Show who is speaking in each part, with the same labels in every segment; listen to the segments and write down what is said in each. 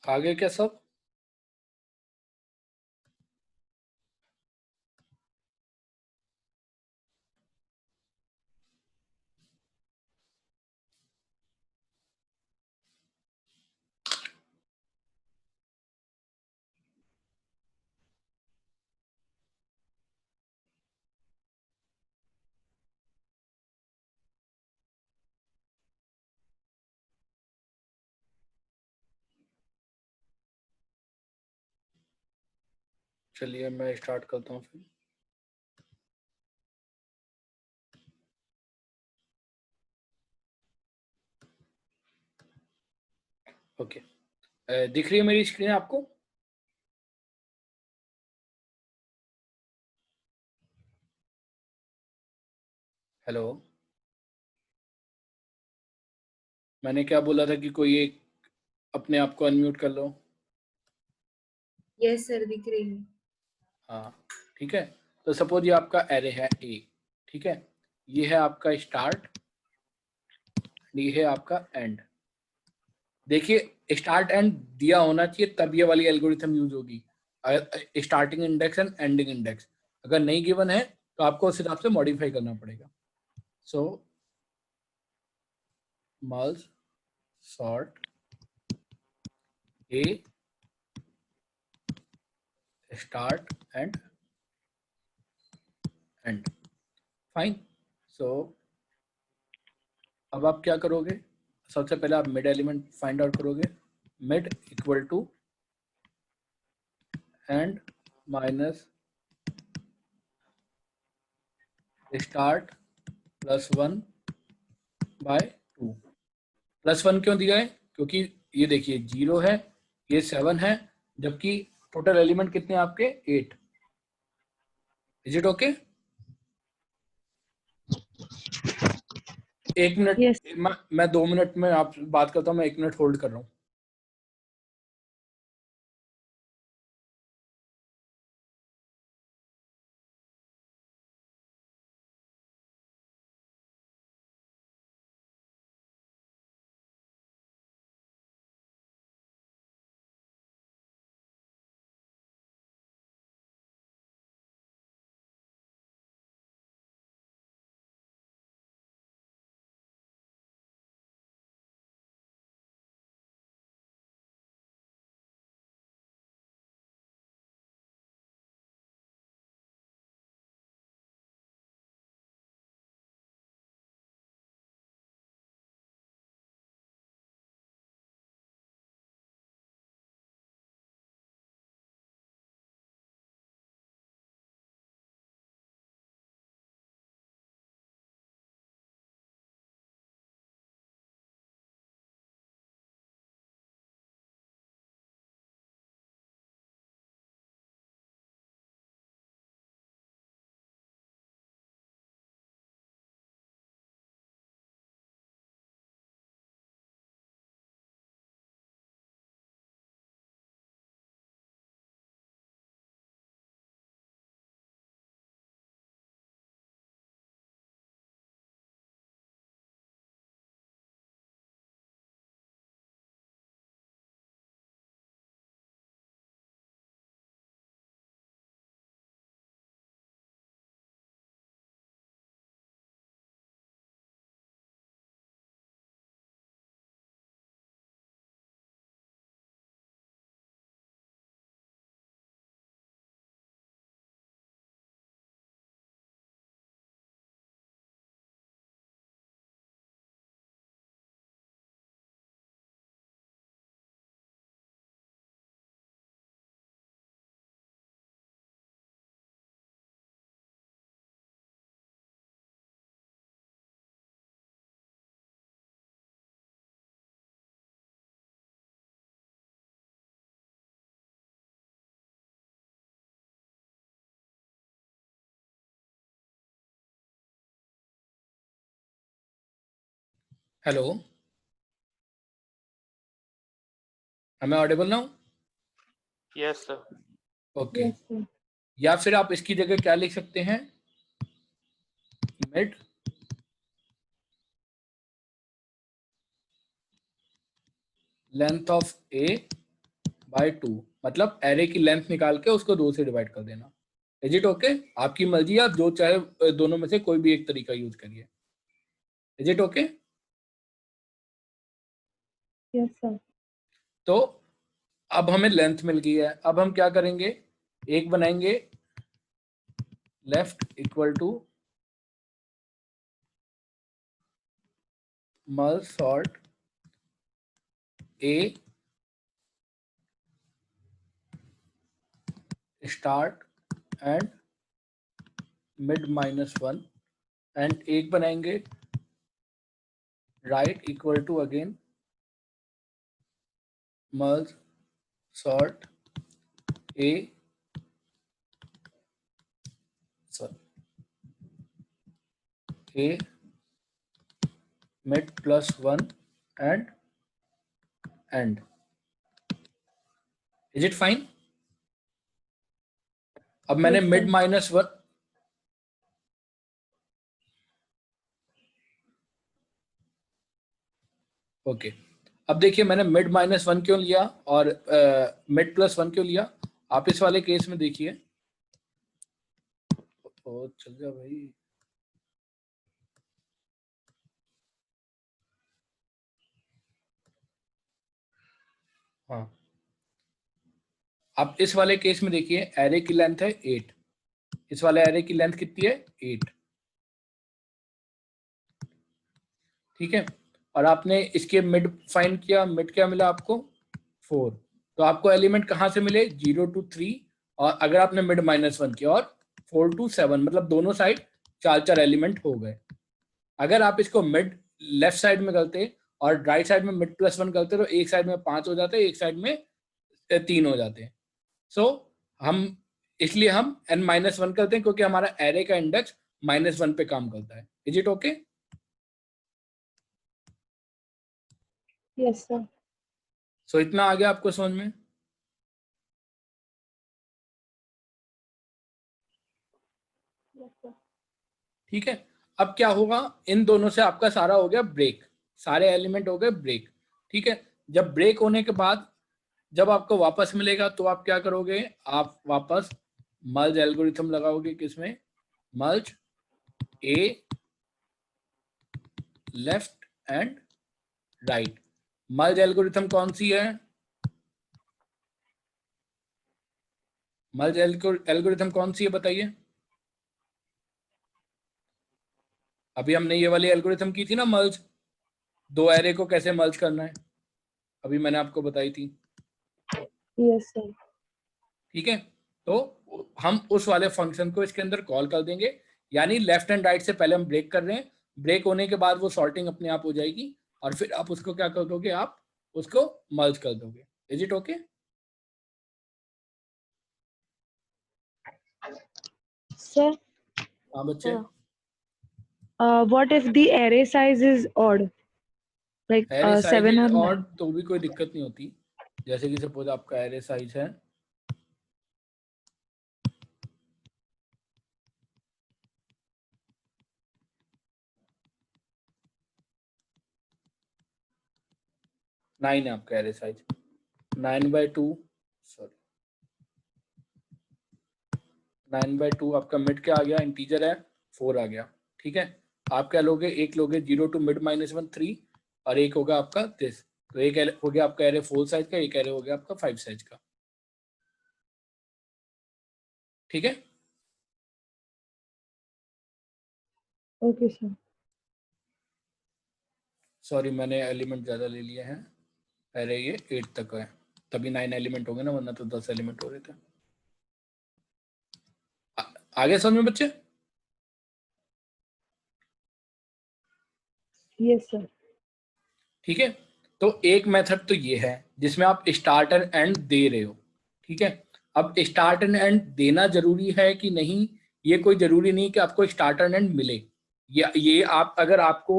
Speaker 1: आगे क्या सब? चलिए मैं स्टार्ट करता हूँ फिर। ओके, दिख रही है मेरी स्क्रीन आपको? हेलो, मैंने क्या बोला था कि कोई एक अपने आप को अनम्यूट कर लो।
Speaker 2: यस सर, दिख रही है।
Speaker 1: हाँ ठीक है। तो सपोज ये आपका एरे है ए, ठीक है, ये है आपका स्टार्ट, ये है आपका एंड। देखिए स्टार्ट एंड दिया होना चाहिए तब ये वाली एल्गोरिथम यूज होगी, starting index and ending index. अगर नहीं गिवन है तो आपको उस हिसाब से मॉडिफाई करना पड़ेगा। So merge sort A start end end, fine. So अब आप क्या करोगे, सबसे पहले आप मिड एलिमेंट फाइंड आउट करोगे। Mid equal to end minus start plus 1 by 2। Plus 1 क्यों दिया है? क्योंकि ये देखिए 0 है, ये 7 है, जबकि टोटल एलिमेंट कितने हैं आपके 8। Is it okay? एक मिनट,
Speaker 2: यस।
Speaker 1: मैं 2 मिनट में आप बात करता हूँ, मैं 1 मिनट होल्ड कर रहा हूँ। Hello, am I audible now?
Speaker 3: Yes sir.
Speaker 1: Okay,
Speaker 2: yes sir.
Speaker 1: या फिर आप इसकी जगह क्या लिख सकते हैं, mid length of A by 2, मतलब एरे की लेंथ निकाल के उसको 2 से डिवाइड कर देना। Is it okay? आपकी मर्जी, आप जो चाहे दोनों में से कोई भी एक तरीका यूज करिए। Is it okay?
Speaker 2: Yes sir.
Speaker 1: तो अब हमें लेंथ मिल गई है, अब हम क्या करेंगे, एक बनाएंगे left equal to merge sort A start and mid -1, and एक बनाएंगे right equal to again merge sort A A mid +1 and and. Is it fine? अब मैंने
Speaker 2: Yes,
Speaker 1: मिड
Speaker 2: sir.
Speaker 1: -1, ओके, अब देखिए मैंने मिड -1 क्यों लिया और मिड +1 क्यों लिया, आप इस वाले केस में देखिए। ओ चल जा भाई, हाँ, आप इस वाले केस में देखिए, एरे की लेंथ है 8, इस वाले एरे की लेंथ कितनी है 8, ठीक है, और आपने इसके मिड फाइंड किया, मिड क्या मिला आपको 4, तो आपको एलिमेंट कहाँ से मिले 0 to 3, और अगर आपने मिड -1 किया और 4 to 7, मतलब दोनों साइड 4 एलिमेंट हो गए। अगर आप इसको मिड लेफ्ट साइड में करते और राइट साइड में मिड +1 करते तो एक साइड में 5 हो जाते, एक साइड में 3 हो जाते। सो हम इसलिए हम n-1 करते हैं क्योंकि हमारा एरे का इंडेक्स -1 पे काम करता है। Is it okay?
Speaker 2: Yes, sir.
Speaker 1: सो इतना आ गया आपको समझ में?
Speaker 2: Yes, sir.
Speaker 1: ठीक है, अब क्या होगा, इन दोनों से आपका सारा हो गया ब्रेक, सारे एलिमेंट हो गए ब्रेक, ठीक है। जब ब्रेक होने के बाद जब आपको वापस मिलेगा तो आप क्या करोगे, आप वापस मर्ज एल्गोरिथम लगाओगे, किसमें, merge A left and right. Merge algorithm कौन सी है, मर्ज एल्गोरिथम कौन सी है बताइए? अभी हमने ये वाली एल्गोरिथम की थी ना, मर्ज, दो एरे को कैसे मर्ज करना है, अभी मैंने आपको बताई थी,
Speaker 2: Yes, sir.
Speaker 1: ठीक है। तो हम उस वाले फंक्शन को इसके अंदर कॉल कर देंगे, यानी लेफ्ट एंड राइट से पहले हम ब्रेक कर रहे हैं, ब्रेक होने के बाद वो सॉर्टिंग अपने आप हो जाएगी और फिर आप उसको क्या कर दोगे, आप उसको मर्ज कर दोगे। Is it okay?
Speaker 2: Sir,
Speaker 1: हाँ बच्चे,
Speaker 2: what if the array size is odd? Like
Speaker 1: array size
Speaker 2: 7 or
Speaker 1: और
Speaker 2: 9?
Speaker 1: तो भी कोई दिक्कत नहीं होती, जैसे कि सपोज आपका एरे साइज है 9 है, आपका एरे साइज 9/2, सॉरी 9/2, आपका मिड क्या आ गया, इंटीजर है 4 आ गया, ठीक है। आप क्या लोगे, एक लोगे 0 to मिड -1 3, और एक होगा आपका दिस, तो एक हो गया आपका एरे 4 साइज का, एक एरे हो गया आपका 5 साइज का, ठीक है।
Speaker 2: Okay, sir.
Speaker 1: सॉरी मैंने एलिमेंट ज़्यादा ले लिए हैं, एरे ये 8 तक है, तभी 9 एलिमेंट हो गए ना, वरना तो 10 एलिमेंट हो रहे थे। आगे समझ में बच्चे?
Speaker 2: Yes, sir.
Speaker 1: ठीक है, तो एक मेथड तो ये है जिसमें आप स्टार्ट एंड एंड दे रहे हो, ठीक है। अब स्टार्ट एंड एंड देना जरूरी है कि नहीं, ये कोई जरूरी नहीं कि आपको स्टार्ट एंड एंड मिले, ये आप अगर आपको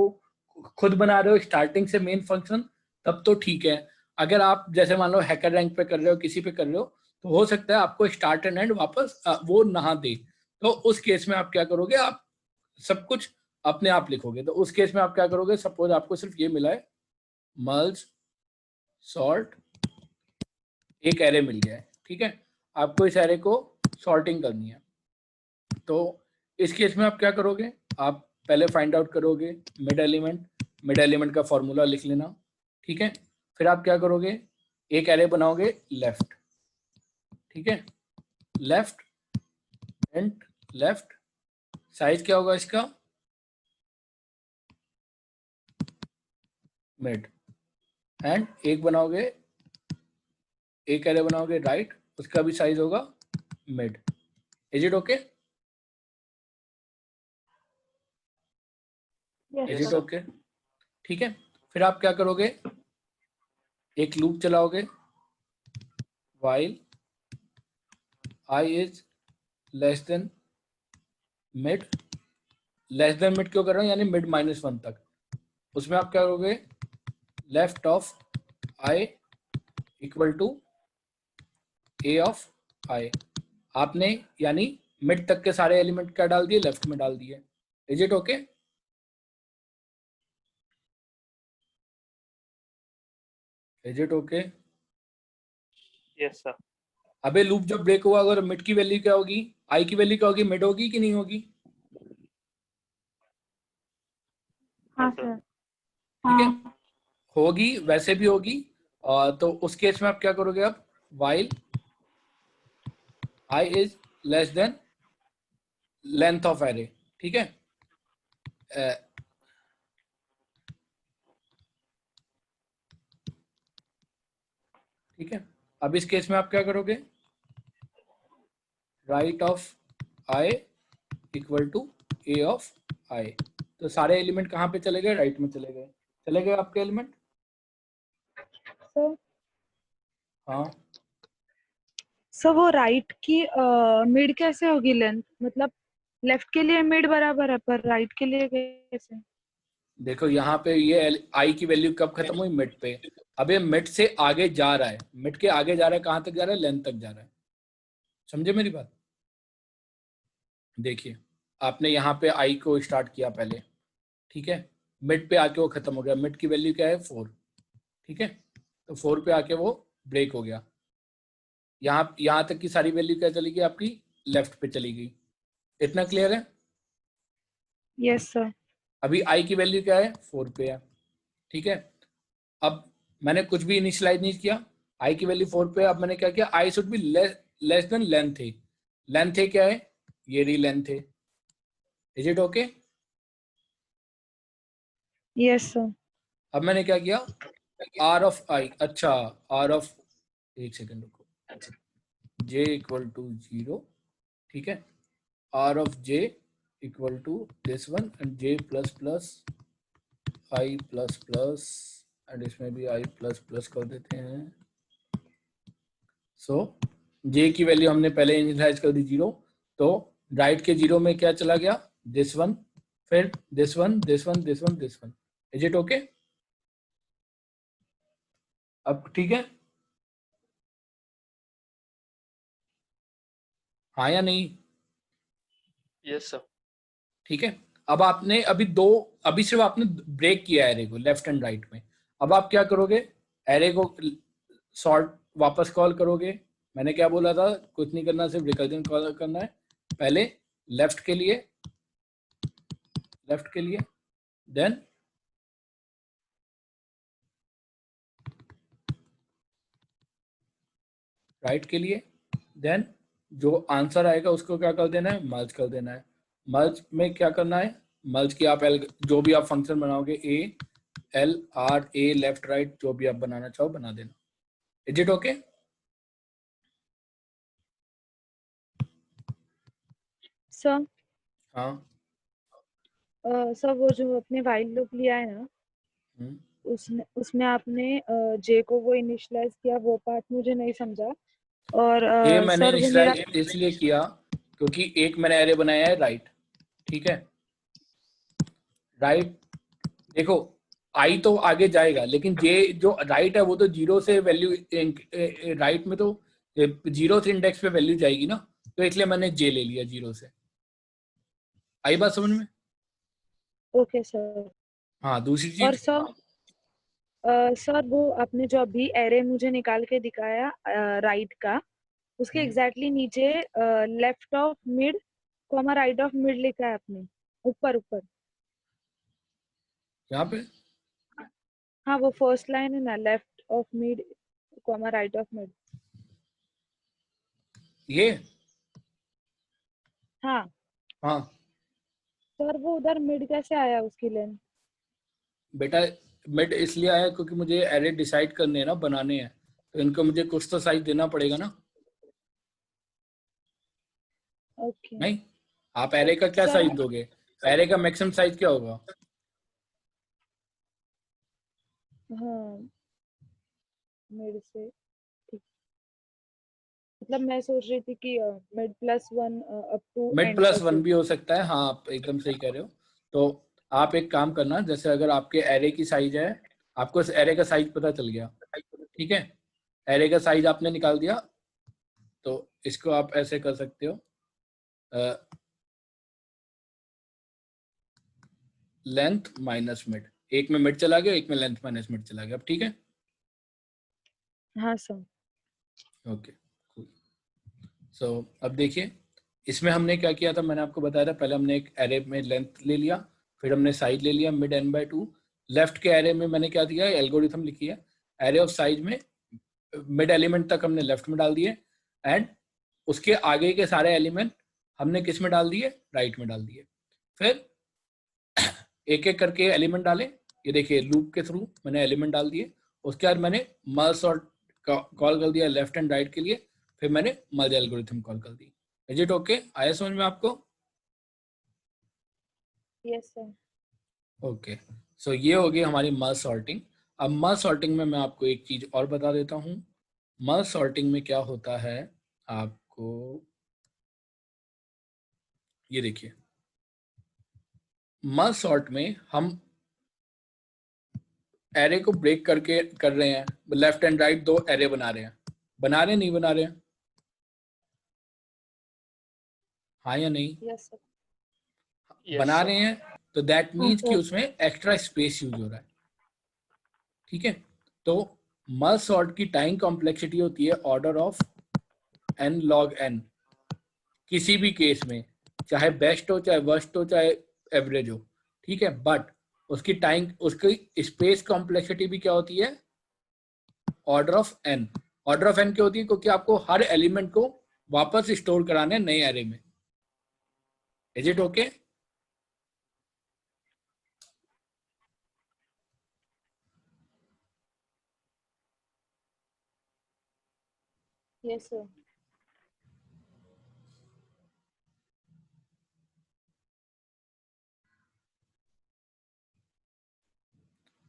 Speaker 1: खुद बना रहे हो स्टार्टिंग से मेन फंक्शन, तब तो ठीक है। अगर आप जैसे मान लो हैकर रैंक पे कर रहे हो, किसी पे कर रहे हो, तो हो सकता है आपको स्टार्ट एंड एंड वापस वो ना दे, तो उस केस में आप क्या करोगे, आप सब कुछ अपने आप लिखोगे। तो उस केस में आप क्या करोगे, सपोज आपको सिर्फ ये मिला है मर्ज सॉर्ट एक एरे मिल गया है, ठीक है। आपको इस एरे को सॉर्टिंग करनी है, तो इस केस में आप क्या करोगे, आप पहले फाइंड आउट करोगे मिड एलिमेंट का फॉर्मूला लिख लेना, ठीक है। फिर आप क्या करोगे, एक एरे बनाओगे लेफ्ट, ठीक है, लेफ्ट एंड लेफ्ट, साइज क्या होगा इसका, मिड, एंड एक बनाओगे, एक एरे बनाओगे राइट, उसका भी साइज होगा mid. Is it okay?
Speaker 2: Yes,
Speaker 1: is it
Speaker 2: sir.
Speaker 1: Okay? ठीक है। फिर आप क्या करोगे, एक लूप चलाओगे, while I is less than mid, less than mid क्यों कर रहा हूँ, यानी मिड -1 तक, उसमें आप क्या करोगे, left of I equal to A of I, आपने यानी मिड तक के सारे एलिमेंट क्या डाल दिए, लेफ्ट में डाल दिए। Is it okay? Is it okay?
Speaker 3: Yes, sir.
Speaker 1: अबे लूप जब ब्रेक हुआ, अगर मिड की वैल्यू क्या होगी, आई की वैल्यू क्या होगी, मिड होगी कि नहीं होगी?
Speaker 2: हाँ
Speaker 3: Yes, sir.
Speaker 2: सर।
Speaker 1: ठीक है, होगी, वैसे भी होगी। तो उस केस में आप क्या करोगे, अब while i is less than length of array, ठीक है। ठीक है, अब इस केस में आप क्या करोगे, right of I equal to A of I, तो सारे एलिमेंट कहाँ पे चले गए, राइट में चले गए आपके एलिमेंट।
Speaker 2: सर
Speaker 1: हाँ,
Speaker 2: सर वो राइट की मिड कैसे होगी लेंथ, मतलब लेफ्ट के लिए मिड बराबर है पर राइट के लिए कैसे?
Speaker 1: देखो यहाँ पे ये आई की वैल्यू कब खत्म हुई, मिड पे। अब ये मिड से आगे जा रहा है, मिड के आगे जा रहा है, कहाँ तक जा रहा है, लेंथ तक जा रहा है। समझे मेरी बात? देखिए, आपने यहाँ पे आई को स्टार्ट किया पहले, ठीक है, मिड पे आके वो खत्म हो गया, मिड की वैल्यू क्या है 4, ठीक है, तो 4 पे आके वो ब्रेक हो गया, यहाँ तक की सारी वैल्यू क्या चली गई आपकी, लेफ्ट पे चली गई। इतना क्लियर है?
Speaker 2: Yes sir.
Speaker 1: अभी आई की वैल्यू क्या है, 4 पे है, ठीक है। अब मैंने कुछ भी इनिशियलाइज नहीं किया, आई की वैल्यू 4 पे है। अब मैंने क्या किया, I should be less than length है, लेंथ है क्या है, ये रही लेंथ है। Is it okay?
Speaker 2: Yes sir.
Speaker 1: अब मैंने क्या किया, आर ऑफ आई, अच्छा आर ऑफ, एक सेकेंड रुको, j इक्वल टू 0, ठीक है, R of j equal to this one and j plus plus I plus plus, and इसमें भी आई प्लस प्लस कर देते हैं। सो j की वैल्यू हमने पहले इनिशियलाइज कर दी 0, तो राइट के 0 में क्या चला गया, दिस वन, फिर this one, this one, this one, this one. Is it okay? अब ठीक है, हाँ या नहीं?
Speaker 3: Yes, sir.
Speaker 1: ठीक है, अब आपने अभी सिर्फ आपने ब्रेक किया एरे को लेफ्ट एंड राइट में। अब आप क्या करोगे, एरे को सॉर्ट वापस कॉल करोगे। मैंने क्या बोला था, कुछ नहीं करना, सिर्फ रिकर्जन कॉल करना है। पहले लेफ्ट के लिए, देन राइट के लिए, देन जो आंसर आएगा उसको क्या कर देना है, मर्ज कर देना है। मर्ज में क्या करना है, मर्ज की आप जो भी आप फंक्शन बनाओगे, A L R A left right, जो भी आप बनाना चाहो बना देना। Is it okay?
Speaker 2: सर
Speaker 1: हाँ।
Speaker 2: सर वो जो अपने वाइल लूप लिया है ना,
Speaker 1: हम्म।
Speaker 2: उसमें आपने जे को वो इनिशियलाइज किया, वो पार्ट मुझे नहीं समझा। और
Speaker 1: ये मैंने
Speaker 2: सर वो मेरा
Speaker 1: इनिशियलाइज इसलिए किया क्योंकि एक मैंने एरे बनाया है राइट, ठीक है, राइट। देखो आई तो आगे जाएगा, लेकिन जे जो राइट है वो तो 0 से वैल्यू, राइट में तो 0 से इंडेक्स पे वैल्यू जाएगी ना, तो इसलिए मैंने जे ले लिया 0 से। आई बात समझ में?
Speaker 2: Okay sir.
Speaker 1: हाँ, दूसरी
Speaker 2: और
Speaker 1: चीज,
Speaker 2: सर सर वो आपने जो अभी एरे मुझे निकाल के दिखाया राइट का, उसके एग्जैक्टली नीचे left of mid comma right of mid लिखा है आपने, ऊपर ऊपर।
Speaker 1: यहाँ पे
Speaker 2: हाँ वो फर्स्ट लाइन है ना, left of mid comma right of mid.
Speaker 1: ये,
Speaker 2: हाँ
Speaker 1: हाँ
Speaker 2: सर, वो उधर मिड कैसे आया उसकी लेंथ?
Speaker 1: बेटा, मिड इसलिए आया क्योंकि मुझे एरे डिसाइड करने हैं ना, बनाने हैं, तो इनको मुझे कुछ तो साइज देना पड़ेगा ना।
Speaker 2: ओके
Speaker 1: नहीं, आप एरे का क्या
Speaker 2: सर।
Speaker 1: साइज दोगे? एरे का मैक्सिमम साइज क्या होगा?
Speaker 2: हाँ मिड से, ठीक। मतलब मैं सोच रही थी कि mid plus one up to
Speaker 1: mid
Speaker 2: and.
Speaker 1: Plus one
Speaker 2: okay
Speaker 1: भी हो सकता है, हाँ आप एकदम सही कह रहे हो। तो आप एक काम करना, जैसे अगर आपके एरे की साइज है, आपको इस एरे का साइज पता चल गया, ठीक है, एरे का साइज आपने निकाल दिया, तो इसको आप ऐसे कर सकते हो, लेंथ माइनस मिड, एक में मिड चला गया, एक में लेंथ माइनस मिड चला गया, अब ठीक है।
Speaker 2: हाँ सर।
Speaker 1: ओके, सो अब देखिए, इसमें हमने क्या किया था, मैंने आपको बताया था, पहले हमने एक एरे में लेंथ ले लिया, फिर हमने साइज ले लिया मिड n/2। लेफ्ट के एरे में मैंने क्या दिया, एल्गोरिथम लिखी है, एरे ऑफ साइज में मिड एलिमेंट तक हमने लेफ्ट में डाल दिए, एंड उसके आगे के सारे एलिमेंट हमने किस में डाल दिए, राइट में डाल दिए। फिर एक एक करके एलिमेंट डाले, ये देखिए लूप के थ्रू मैंने एलिमेंट डाल दिए, उसके बाद मैंने मर्ज सॉर्ट कॉल कर दिया लेफ्ट एंड राइट के लिए, फिर मैंने मर्ज एल्गोरिथम कॉल कर दी। Is it okay? आया समझ में आपको?
Speaker 2: Yes sir.
Speaker 1: ओके, सो ये हो गई हमारी मर्ज सॉर्टिंग। अब मर्ज सॉर्टिंग में मैं आपको एक चीज और बता देता हूँ। मर्ज सॉर्टिंग में क्या होता है, आपको ये देखिए, मर्ज सॉर्ट में हम एरे को ब्रेक करके कर रहे हैं, लेफ्ट एंड राइट दो एरे बना रहे हैं, बना रहे हैं नहीं बना रहे हैं, हाँ या नहीं?
Speaker 2: Yes sir.
Speaker 3: Yes,
Speaker 1: बना
Speaker 3: sir.
Speaker 1: रहे हैं, तो दैट मीन्स कि उसमें एक्स्ट्रा स्पेस यूज हो रहा है, ठीक है। तो मर्ज सॉर्ट की टाइम कॉम्प्लेक्सिटी होती है order of n log n, किसी भी केस में, चाहे बेस्ट हो, चाहे वर्स्ट हो, चाहे एवरेज हो, ठीक है। बट उसकी टाइम, उसकी स्पेस कॉम्प्लेक्सिटी भी क्या होती है, order of n। Order of n क्या होती है, क्योंकि आपको हर एलिमेंट को वापस स्टोर कराना है नए एरे में। Is it okay?
Speaker 2: Yes sir.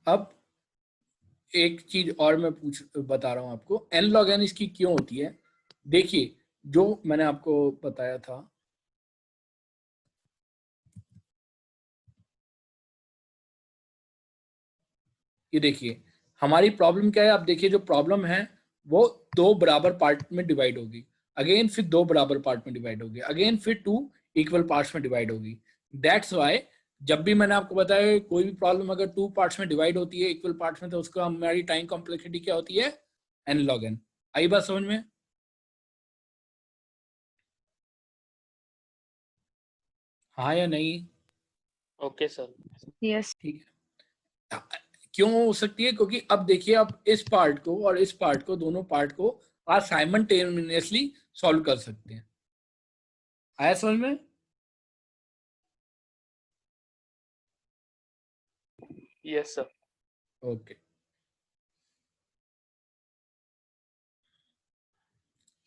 Speaker 1: अब एक चीज और मैं बता रहा हूं आपको, n log n इसकी क्यों होती है। देखिए, जो मैंने आपको बताया था, ये देखिए हमारी प्रॉब्लम क्या है। आप देखिए, जो प्रॉब्लम है वो दो बराबर पार्ट में डिवाइड होगी, अगेन फिर दो बराबर पार्ट में डिवाइड होगी, अगेन फिर टू इक्वल पार्ट्स में डिवाइड होगी। दैट्स वाई जब भी मैंने आपको बताया, कोई भी प्रॉब्लम अगर टू पार्ट्स में डिवाइड होती है इक्वल पार्ट्स में, तो उसका हमारी टाइम कॉम्प्लेक्सिटी क्या होती है, n log n। आई बात समझ में? हाँ या नहीं?
Speaker 3: Okay, sir.
Speaker 2: यस।
Speaker 1: ठीक है। क्यों हो सकती है, क्योंकि अब देखिए, आप इस पार्ट को और इस पार्ट को, दोनों पार्ट को आप साइमल्टेनियसली सॉल्व कर सकते हैं। आया समझ में?
Speaker 3: Yes, sir.
Speaker 1: ओके,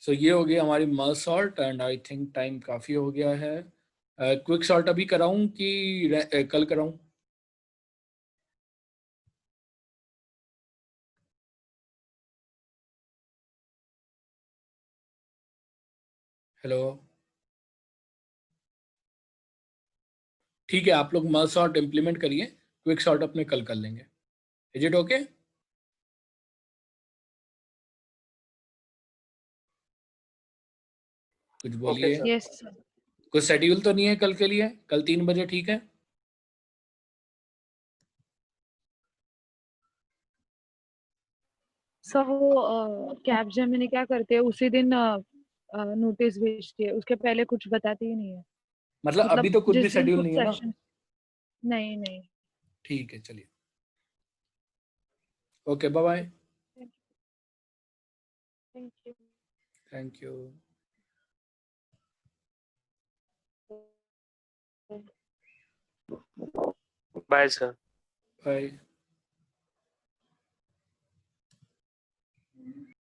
Speaker 1: सो ये हो गया हमारी merge sort, and I think time काफी हो गया है। क्विक सॉर्ट अभी कराऊं कि कल कराऊं? हेलो, ठीक है, आप लोग मर्ज सॉर्ट इंप्लीमेंट करिए, क्विक सॉर्ट अपने कल कर लेंगे। Is it okay? कुछ
Speaker 3: Okay,
Speaker 1: बोलिए।
Speaker 3: sir.
Speaker 2: Yes sir.
Speaker 1: कुछ शेड्यूल तो नहीं है कल के लिए? कल 3 बजे, ठीक है?
Speaker 2: सर वो कैपजेमिनी क्या करते हैं, उसी दिन नोटिस भेजती है, उसके पहले कुछ बताती ही नहीं है।
Speaker 1: मतलब अभी तो कुछ भी
Speaker 2: जिस दिन
Speaker 1: शेड्यूल
Speaker 2: कुछ
Speaker 1: नहीं है ना?
Speaker 2: सेशन, नहीं नहीं।
Speaker 1: ठीक है, चलिए, okay, bye bye,
Speaker 2: thank you.
Speaker 1: Thank you.
Speaker 3: Bye, sir.
Speaker 1: Bye.